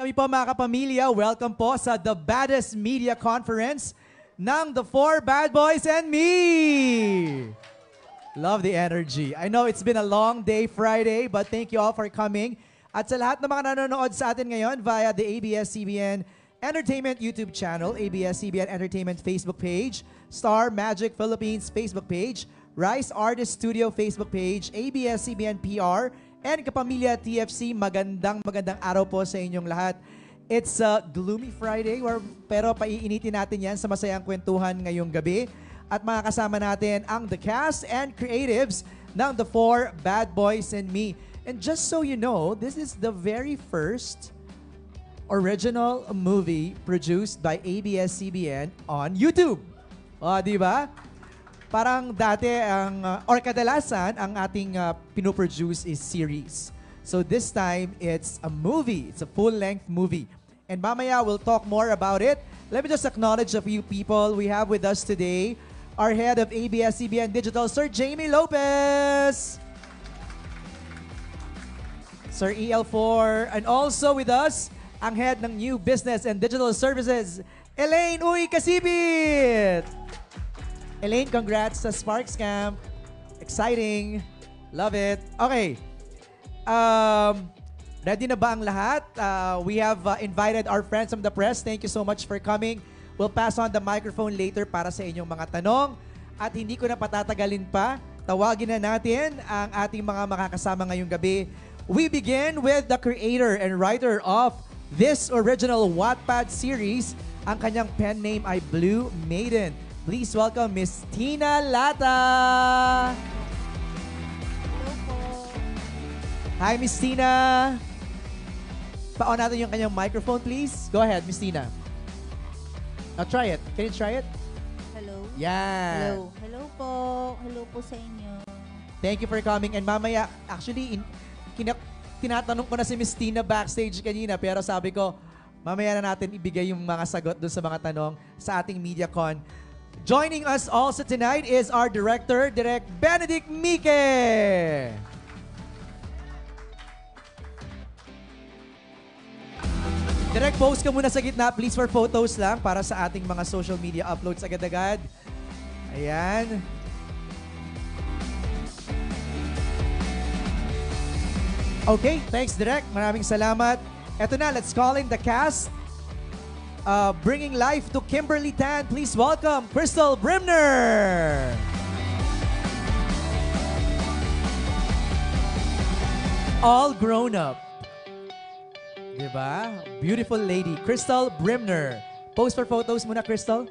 Kami po mga kapamilya, welcome po sa The Baddest Media Conference ng The Four Bad Boys and Me. Love the energy. I know it's been a long day Friday, but thank you all for coming. At sa lahat ng mga nanonood sa atin ngayon via the ABS-CBN Entertainment YouTube channel, ABS-CBN Entertainment Facebook page, Star Magic Philippines Facebook page, Rice Artist Studio Facebook page, ABS-CBN PR, and Kapamilya TFC, magandang araw po sa inyong lahat. It's a gloomy Friday, pero paiinitin natin yan sa masayang kwentuhan ngayong gabi. At makakasama natin ang the cast and creatives ng The Four Bad Boys and Me. And just so you know, this is the very first original movie produced by ABS-CBN on YouTube. Di ba? Parang dati or kadalasan ang ating pinoproduce is series. So this time it's a movie. It's a full-length movie. And mamaya we'll talk more about it. Let me just acknowledge a few people we have with us today. Our head of ABS-CBN Digital, Sir Jamie Lopez. Sir EL4. And also with us, ang head ng New Business and Digital Services, Elaine Uy Kasibit. Elaine, congrats sa Sparks Camp. Exciting. Love it. Okay. Ready na ba ang lahat? We have invited our friends from the press. Thank you so much for coming. We'll pass on the microphone later para sa inyong mga tanong. At hindi ko na patatagalin pa. Tawagin na natin ang ating mga makakasama ngayong gabi. We begin with the creator and writer of this original Wattpad series. Ang kanyang pen name ay Blue Maiden. Please welcome Miss Tina Lata. Hello po. Hi, Miss Tina. Pa-on natin yung kanyang microphone, please. Go ahead, Miss Tina. Now try it. Can you try it? Hello. Yeah. Hello. Hello po. Hello po sa inyo. Thank you for coming. And mamaya, actually, tinatanong ko na si Miss Tina backstage kanina, pero sabi ko, mamaya na natin ibigay yung mga sagot doon sa mga tanong sa ating MediaCon. Joining us also tonight is our director, Direk Benedict Mike. Direk, post ka muna sa gitna, please, for photos lang para sa ating mga social media uploads agad-agad. Ayan. Okay, thanks, Direk. Maraming salamat. Eto na, let's call in the cast. Bringing life to Kimberly Tan, please welcome Crystal Brimner. All grown up. Diba? Beautiful lady. Crystal Brimner. Pose for photos muna, Crystal.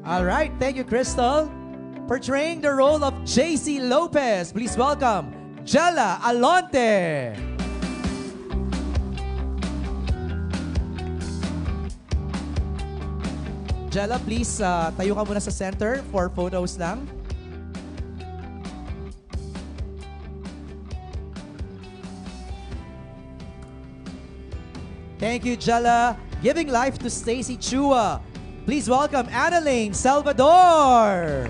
All right, thank you, Crystal. Portraying the role of JC Lopez, please welcome Jella Alonte. Jella, please tayo ka muna sa center for photos lang. Thank you, Jella. Giving life to Stacy Chua. Please welcome Annalyn Salvador.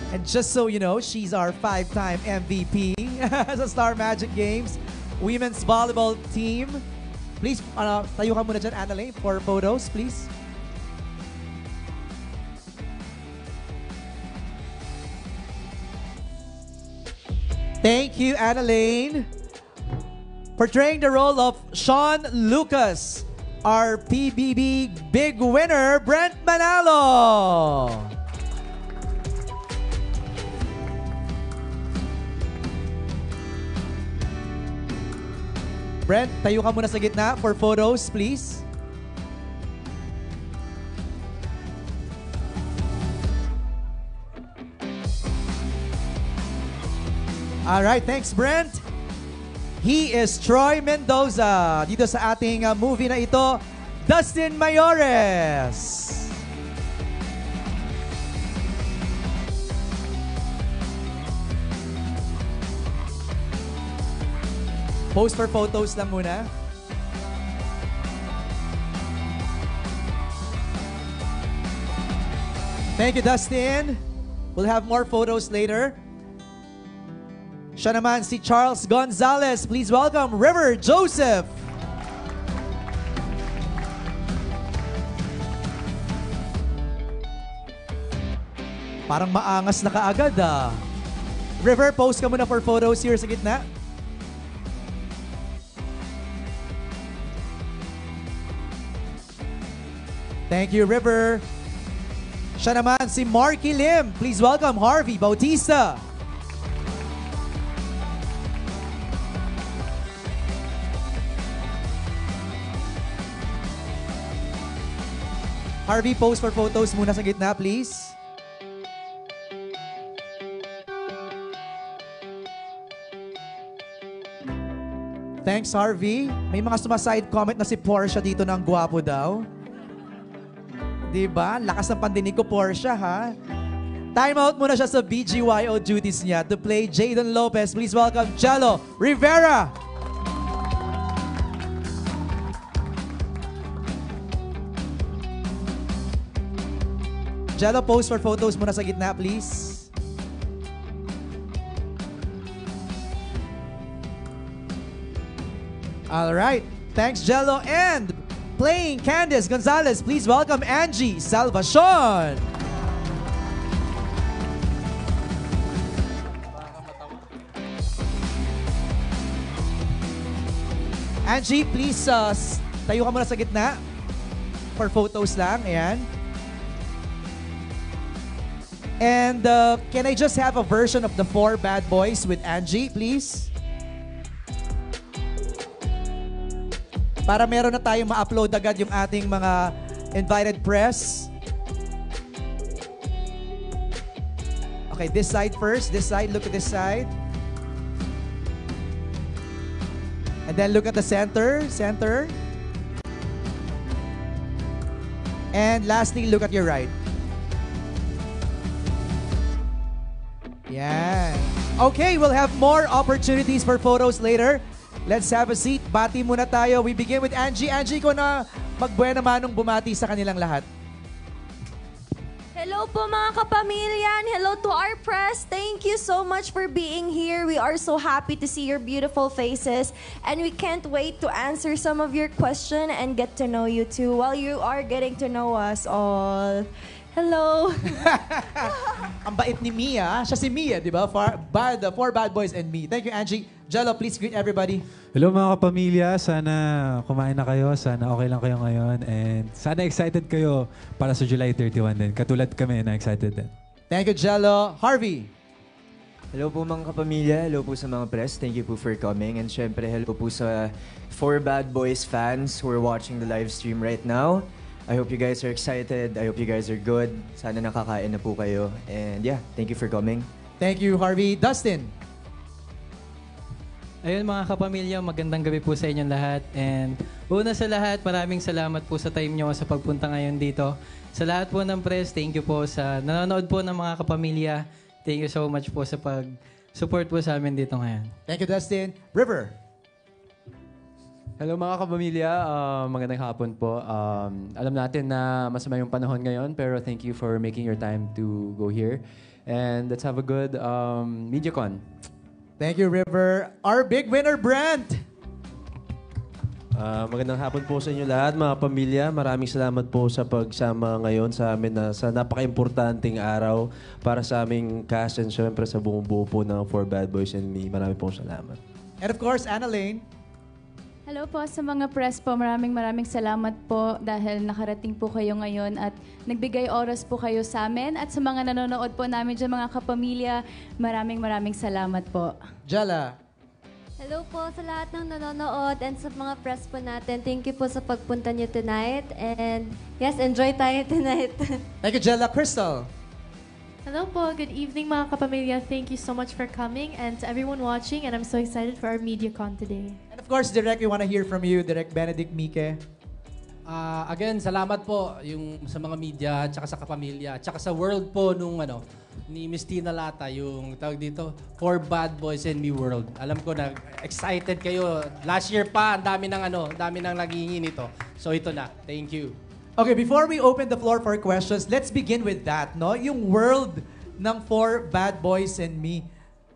And just so you know, she's our 5-time MVP sa Star Magic Games Women's Volleyball Team. Please, tayo ka muna dyan, Annalyn, for photos, please. Thank you, Annalyn. Portraying the role of Sean Lucas, our PBB big winner, Brent Manalo. Brent, tayo ka muna sa gitna for photos, please. All right, thanks, Brent. He is Troy Mendoza. Dito sa ating movie na ito, Dustin Mayores. Post for photos lang muna. Thank you, Dustin. We'll have more photos later. Siya naman si Charles Gonzalez. Please welcome River Joseph. Parang maangas na kaagad ah. River, post ka muna for photos here sa gitna. Thank you, River. Siya naman si Marky Lim. Please welcome Harvey Bautista. Harvey, pose for photos muna sa gitna, please. Thanks, Harvey. May mga sumaside comment na si Portia dito ng gwapo daw. Diba? Lakas ng pandinig ko, Portia, ha? Time out muna siya sa BGYO duties niya to play Jayden Lopez. Please welcome Jello Rivera. Jello, pose for photos muna sa gitna, please. All right. Thanks, Jello. And playing Candice Gonzalez, please welcome Angie Salvacion. Angie, please tayo ka muna sa gitna for photos lang. Ayan. And can I just have a version of the 4 Bad Boys with Angie, please? Para meron na tayong ma-upload agad yung ating mga invited press. Okay, this side first. This side, look at this side. And then look at the center. Center. And lastly, look at your right. Yan. Okay, we'll have more opportunities for photos later. Let's have a seat. Bati muna tayo. We begin with Angie. Angie, ko na magbuena manong bumati sa kanilang lahat. Hello po mga kapamilyan. Hello to our press. Thank you so much for being here. We are so happy to see your beautiful faces. And we can't wait to answer some of your questions and get to know you too while you are getting to know us all. Hello. Ang bait ni Mia. Siya si Mia, di ba? The 4 Bad Boys and Me. Thank you, Angie. Jello, please greet everybody. Hello mga kapamilya. Sana kumain na kayo. Sana okay lang kayo ngayon. And sana excited kayo para sa July 31 din. Katulad kami na excited din. Thank you, Jello. Harvey. Hello po mga kapamilya. Hello po sa mga press. Thank you po for coming. And syempre, hello po sa 4 Bad Boys fans who are watching the live stream right now. I hope you guys are excited. I hope you guys are good. Sana nakakain na po kayo. And yeah, thank you for coming. Thank you, Harvey. Dustin. Ayun mga kapamilya, magandang gabi po sa inyong lahat. And una sa lahat, maraming salamat po sa time nyo sa pagpunta ngayon dito. Sa lahat po ng press, thank you po sa nanonood po ng mga kapamilya. Thank you so much po sa pag-support po sa amin dito ngayon. Thank you, Dustin. River. Hello mga kapamilya, magandang hapon po. Alam natin na masama yung panahon ngayon, pero thank you for making your time to go here. And let's have a good MediaCon. Thank you, River. Our big winner, Brent. Magandang hapon po sa inyo lahat, mga pamilya. Maraming salamat po sa pagsama ngayon sa amin na sa napaka-importanting araw para sa aming cast and syempre sa buong buo po ng 4 Bad Boys and Me. Maraming pong salamat. And of course, Anna Lane. Hello po sa mga press po. Maraming salamat po dahil nakarating po kayo ngayon at nagbigay oras po kayo sa amin. At sa mga nanonood po namin dyan, mga kapamilya, maraming salamat po. Jala. Hello po sa lahat ng nanonood and sa mga press po natin. Thank you po sa pagpunta niyo tonight. And yes, enjoy tayo tonight. Thank you, Jala. Crystal. Hello po, good evening mga kapamilya. Thank you so much for coming and to everyone watching, and I'm so excited for our MediaCon today. And of course, Direk, we want to hear from you, Direk Benedict Mike. Again, salamat po yung sa mga media, tsaka sa kapamilya, tsaka sa world po nung ni Miss Tina Lata, yung tawag dito, 4 Bad Boys and Me World. Alam ko na excited kayo. Last year pa, ang dami ng naghihingi nito. So ito na. Thank you. Okay, before we open the floor for questions, let's begin with that, no? Yung world ng For Bad Boys and Me.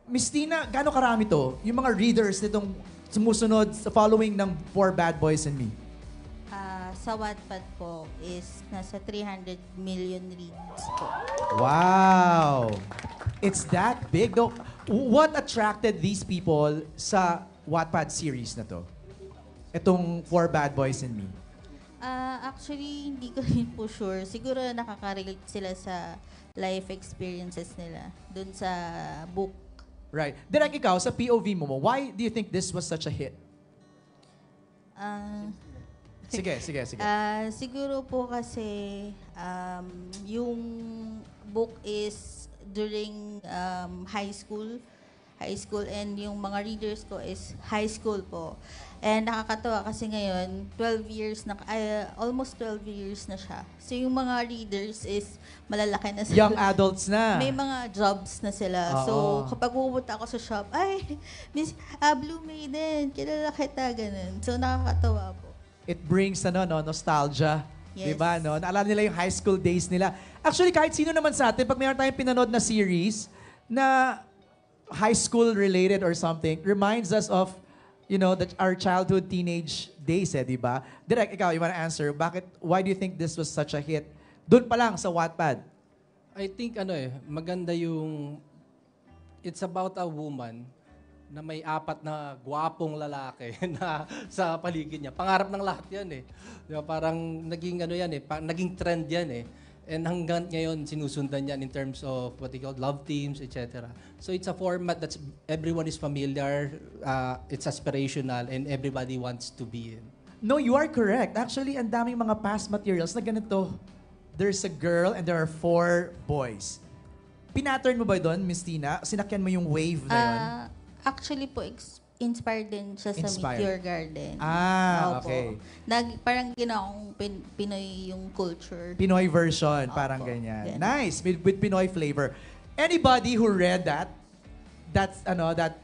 Miss Tina, gaano karami to? Yung mga readers nitong sumusunod sa following ng For Bad Boys and Me. Sa Wattpad po is nasa 300 million reads po. Wow! It's that big. Though, what attracted these people sa Wattpad series na to? Itong For Bad Boys and Me. Actually, hindi ko rin po sure. Siguro nakaka-relate sila sa life experiences nila dun sa book. Right. Direk, ikaw, sa POV mo, why do you think this was such a hit? Sige. Siguro po kasi yung book is during high school and yung mga readers ko is high school po. And nakakatawa kasi ngayon, almost 12 years na siya. So yung mga readers is malalaki na sila. Young adults na. May mga jobs na sila. So kapag pupunta ako sa shop, Miss Blue Maiden, kilala kita, ganun. So nakakatawa po. It brings nostalgia. Yes. Diba, no? Naalala nila yung high school days nila. Actually, kahit sino naman sa atin, pag mayroon tayong pinanood na series na high school related or something, reminds us of, our childhood, teenage days, diba? Direk, ikaw, you wanna answer, why do you think this was such a hit? Doon pa lang sa Wattpad. I think maganda yung it's about a woman na may 4 na gwapong lalaki na sa paligid niya. Pangarap ng lahat yan eh. Diba, parang naging naging trend yan eh. And hanggang ngayon, sinusundan yan in terms of what they call love teams, etc. So it's a format that everyone is familiar, it's aspirational, and everybody wants to be in. No, you are correct. Actually, ang daming mga past materials na ganito. There's a girl and there are 4 boys. Pinattern mo ba doon, Miss Tina? Sinakyan mo yung wave na yun? Actually po, inspired din siya sa Meteor Garden. Opo. Okay. Parang ginawang Pinoy yung culture. Pinoy version, parang ganyan. Nice, with Pinoy flavor. Anybody who read that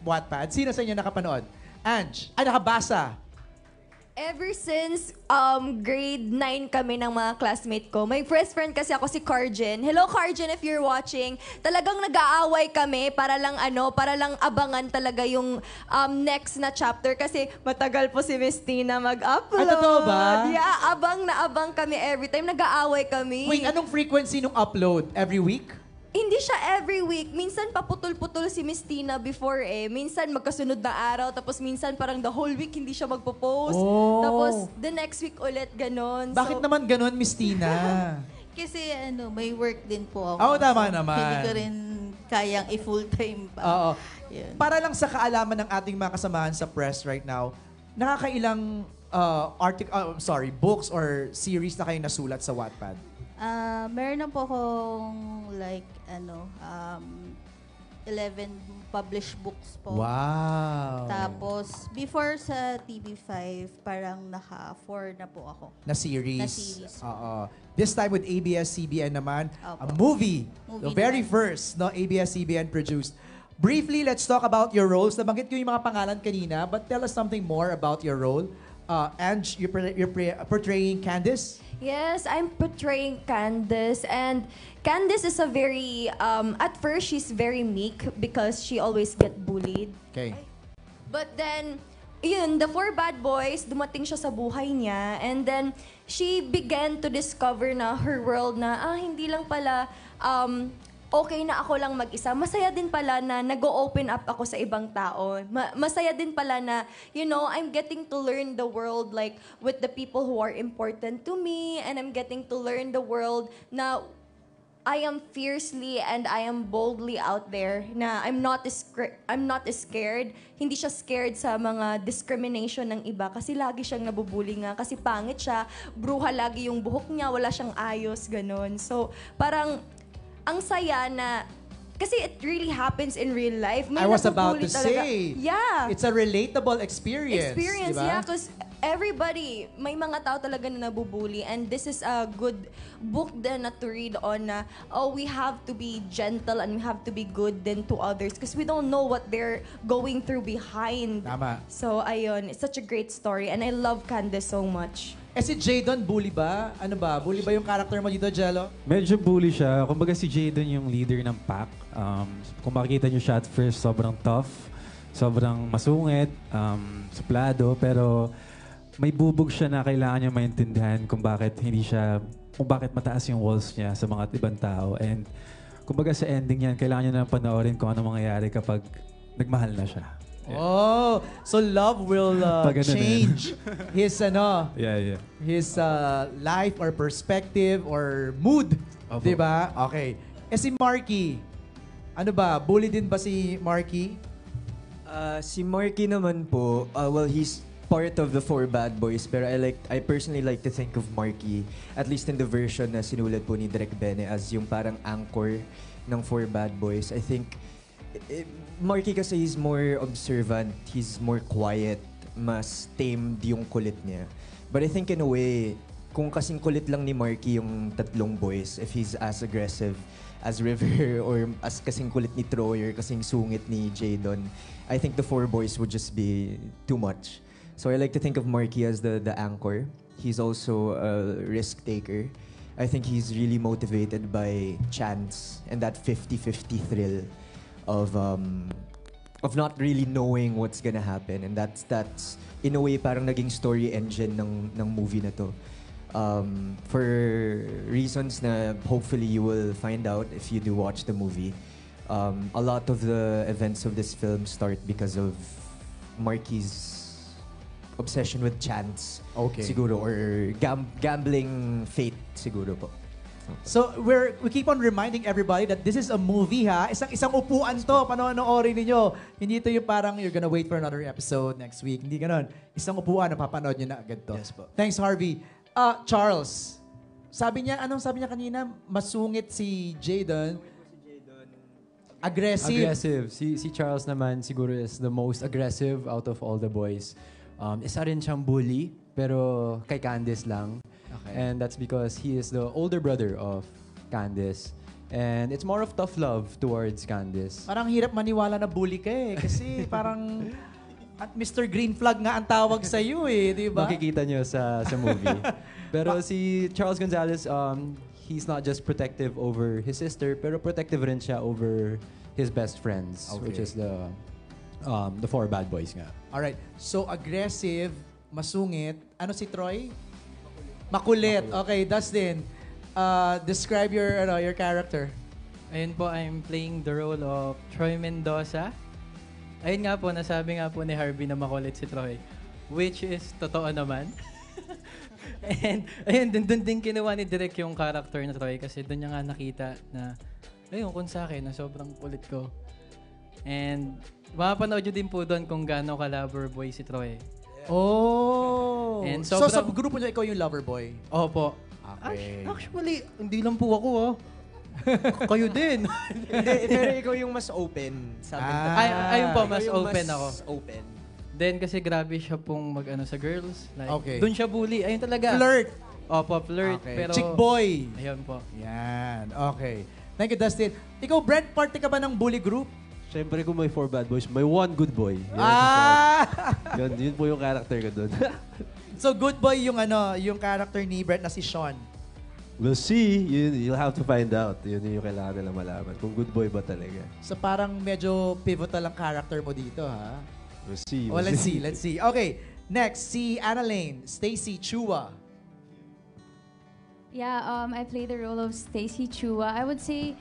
Wattpad, sino sa inyo nakapanood? Ange, nakabasa. Ever since grade 9 kami ng mga classmate ko, may best friend kasi ako si Carjen. Hello Carjen, if you're watching. Talagang nag-aaway kami para lang abangan talaga yung next na chapter kasi matagal po si Miss Tina mag-upload. Totoo ba? Yeah, abang kami every time. Nag-aaway kami. Wait, anong frequency nung upload? Every week? Hindi siya every week. Minsan paputol-putol si Miss Tina before eh. Minsan magkasunod na araw, tapos minsan parang the whole week hindi siya magpo-post. Oh. Tapos the next week ulit, ganon. Bakit naman ganon, Miss Tina? Kasi may work din po ako. Tama naman. Hindi ko rin kayang i-full-time pa. Oo. Yun. Para lang sa kaalaman ng ating mga kasamahan sa press right now, nakakailang books or series na kayo nasulat sa Wattpad? Meron na po akong 11 published books po. Wow! Tapos, before sa TV5, parang naka-4 na po ako. Na series. Na series. Oo. This time with ABS-CBN naman, Opo. a movie. The very naman. first ABS-CBN produced. Briefly, let's talk about your roles. Nabanggit ko yung mga pangalan kanina, but tell us something more about your role. Ange, you're portraying Candice? Yes, I'm portraying Candice, and Candice is a very, at first she's very meek because she always get bullied. Okay. But then, the 4 bad boys, dumating siya sa buhay niya, and then she began to discover na her world na, hindi lang pala, okay na ako lang mag-isa. Masaya din pala na nag-open up ako sa ibang tao. Masaya din pala na, I'm getting to learn the world with the people who are important to me, and I'm getting to learn the world na I am fiercely and I am boldly out there, na I'm not scared. Hindi siya scared sa mga discrimination ng iba kasi lagi siyang nabubuli nga. Kasi pangit siya, bruha lagi yung buhok niya, wala siyang ayos, ganun. So, parang ang saya na, kasi it really happens in real life. May I was about nabubuli to talaga. say, Yeah. it's a relatable experience. Diba? Yeah, because everybody, may mga tao talaga na nabubuli, and this is a good book din na to read on na, we have to be gentle and we have to be good then to others because we don't know what they're going through behind. Tama. So, ayun, it's such a great story and I love Candice so much. Si Jadon, bully ba? Ano ba? Bully ba yung character mo dito, Jello? Medyo bully siya. Kumbaga si Jadon yung leader ng pack. Kung makikita niyo siya at first, sobrang tough, sobrang masungit, suplado, pero may bubog siya na kailangan niya maintindihan kung bakit mataas yung walls niya sa mga ibang tao. And kumbaga sa ending yan, kailangan niya na panoorin kung ano mangyayari kapag nagmahal na siya. Yeah. Oh, so love will change his his life or perspective or mood, 'di ba? Okay. Si Marky, ano ba? Bully din ba si Marky? Si Marky naman po, well, he's part of the Four Bad Boys, pero I personally like to think of Marky, at least in the version na sinulat po ni Direk Bene, as yung parang anchor ng Four Bad Boys. I think Marky kasi he's more observant, he's more quiet, mas tamed yung kulit niya. But I think in a way, kung kasing kulit lang ni Marky yung tatlong boys, if he's as aggressive as River or as kasing kulit ni Troy or kasing sungit ni Jadon, I think the four boys would just be too much. So I like to think of Marky as the anchor. He's also a risk taker. I think he's really motivated by chance and that 50-50 thrill of not really knowing what's gonna happen, and that's in a way parang naging story engine ng movie na to. For reasons na hopefully you will find out if you do watch the movie. A lot of the events of this film start because of Marky's obsession with chance, siguro, or gambling fate siguro po. So we keep on reminding everybody that this is a movie, ha. Isang upuan to, panoorin ninyo. Hindi ito yung parang you're gonna wait for another episode next week. Hindi ganon. Isang upuan na papanood nyo na agad to. Yes po. Thanks, Harvey. Charles, anong sabi niya kanina? Masungit si Jadon. Aggressive. Si Charles naman siguro is the most aggressive out of all the boys. Isa rin siyang bully, pero kay Candice lang. Okay. And that's because he is the older brother of Candice. And it's more of tough love towards Candice. Parang hirap maniwala na bully ka eh. Kasi parang at Mr. Green Flag nga ang tawag sa iyo eh, di ba? Makikita nyo sa movie. Pero si Charles Gonzalez, he's not just protective over his sister, pero protective rin siya over his best friends, which is the four bad boys nga. Alright. So, aggressive, masungit. Ano si Troy? Makulit. Okay, Dustin. Describe your character. Ayun po, I'm playing the role of Troy Mendoza. Ayun nga po, nasabi nga po ni Harvey na makulit si Troy. Which is, totoo naman. And ayun, dun din kinuha ni Direk yung character na Troy kasi dun niya nga nakita na, ayun, kung sa akin, na sobrang kulit ko. And mapapanood nyo din po doon kung gaano ka-lover boy si Troy. Oh! And so sa grupo niya, ikaw yung lover boy? Opo. Okay. Actually, hindi lang po ako, Kayo din. Pero ikaw yung mas open. Ayun po, mas Ikaw yung open ako. Open. Then kasi grabe siya pong mag-ano sa girls. Like, Okay. Doon siya bully. Ayun talaga. Flirt. Opo, flirt. Okay. Pero, Chick boy. Ayun po. Yan. Okay. Thank you, Dustin. Ikaw, Brent, party ka ba ng bully group? Siyempre kung may four bad boys, may one good boy. Yun po yung character ko doon. So good boy yung character ni Brent na si Sean. We'll see. You'll have to find out. Yun yung kailangan nila malaman. Kung good boy ba talaga. So parang medyo pivotal ang character mo dito, ha? We'll see. Oh, let's see. Okay. Next, si Annalyn, Stacy Chua. Yeah, I play the role of Stacy Chua. I would say,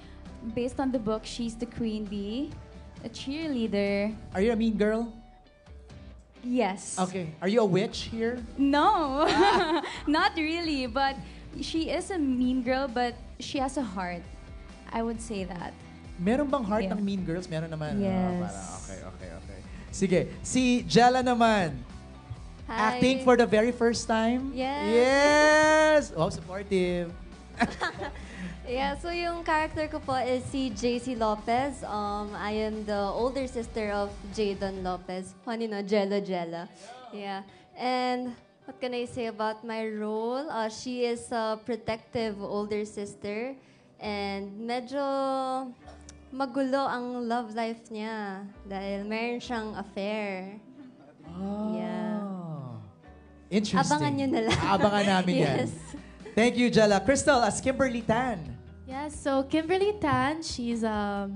based on the book, she's the queen bee, a cheerleader. Are you a mean girl? Yes. Okay. Are you a witch here? No, not really. But she is a mean girl, but she has a heart. I would say that. Meron bang heart Yeah. ng mean girls? Meron naman. Yes. Okay. Sige. Si Jella naman. Hi. Acting for the very first time? Yes. Yes! Oh, supportive. Yeah, so yung character ko po is si JC Lopez. I am the older sister of Jadon Lopez. Jella. Yeah. And what can I say about my role? She is a protective older sister. And medyo magulo ang love life niya. Dahil meron siyang affair. Yeah. Interesting. Abangan nyo na lang. Abangan namin yan. Yes. Thank you, Jella. Crystal, as Kimberly Tan. Yeah, so Kimberly Tan, she's a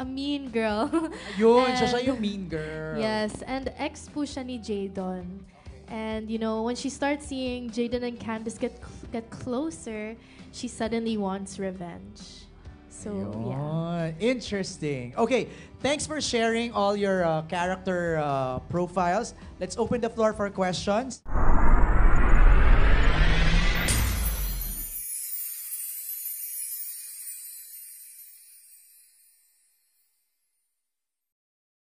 mean girl. Yun, And- siya yung mean girl. Yes, and ex po siya ni Jadon. And you know, when she starts seeing Jadon and Candice get closer, she suddenly wants revenge. So, yeah. Yun. Interesting. Okay, thanks for sharing all your character profiles. Let's open the floor for questions.